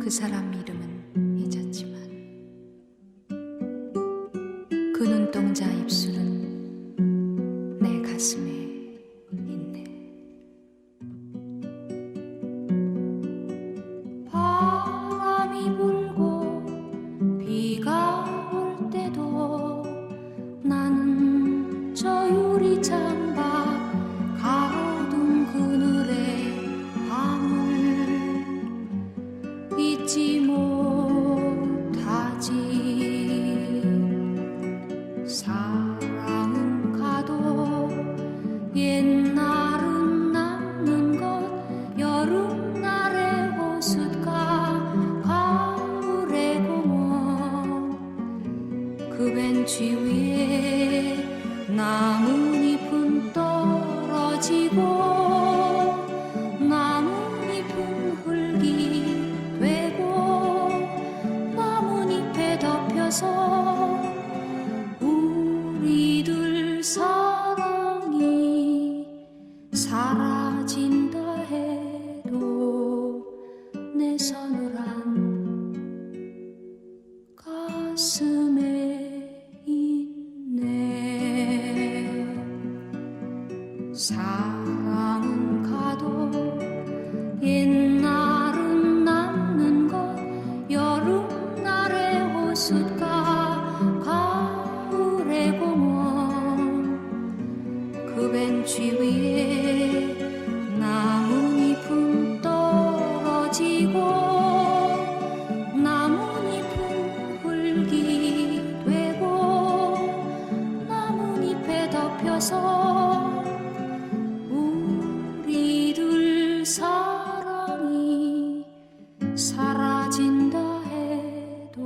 그 사람 이름은 잊었지만 그 눈동자 입술은 내 가슴에 있네. 바람이 불고 비가 올 때도 나는 저 유리창밖 가로등 그늘에 밤을 잊지 못하지. 사랑은 가도 옛날은 남는 것. 여름날의 호숫가 가을의 공원 그 벤치 위에 나뭇잎은 떨어지고 나뭇잎은 흙이 되고 나뭇잎에 덮여서 우리들 사랑이 사라진다 해도 내 서늘한 가슴에 있네. 사랑은 가도 옛날은 남는 것. 여름날의 호숫가 가을의 공원 그 벤치 위에 나뭇잎은 떨어지고 나뭇잎은 흙이 되고 나뭇잎에 덮여서 우리들 사랑이 사라진다 해도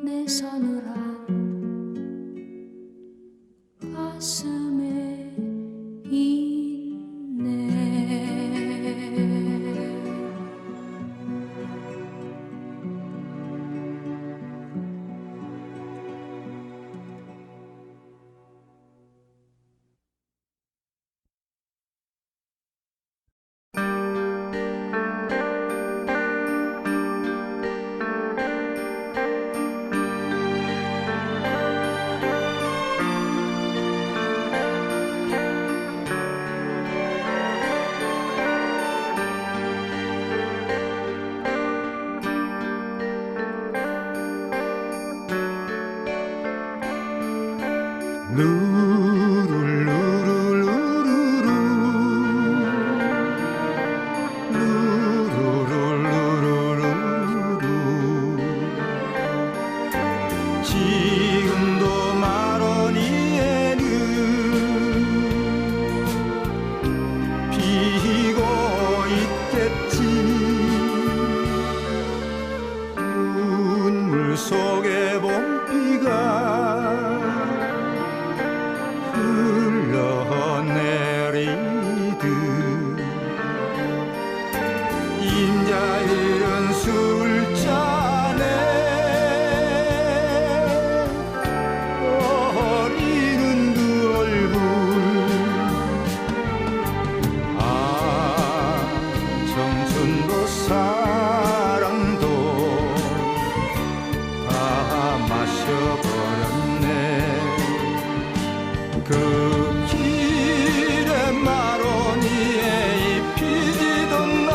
내 서늘한 가슴에 있네. 지금도 마로니에는 피고 있겠지. 눈물 속에 봄비가 흘러내리듯 인자이른 술잔에 어리는 그 얼굴. 아, 청춘도 사랑도 다 마셔버렸네. 그 길에 마로니에 입히지던 날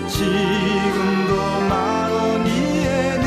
지금도 마로니에는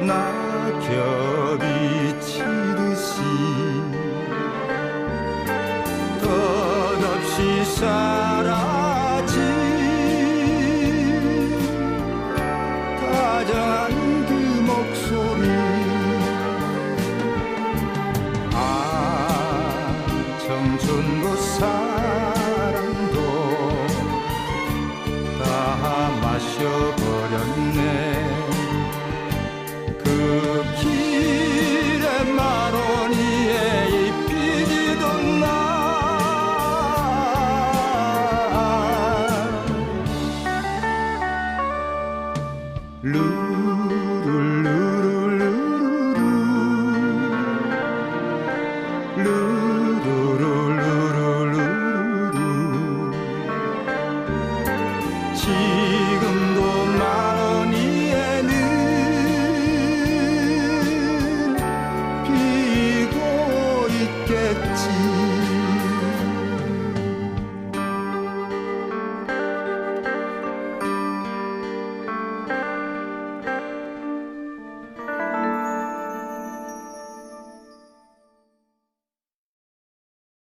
낙엽이 치듯이 끝없이 사라진 다정한 그 목소리 청춘과 사랑도 다 마셔버렸네 그 길에 마로니에 입히지던 날 루루루루루루루루루루루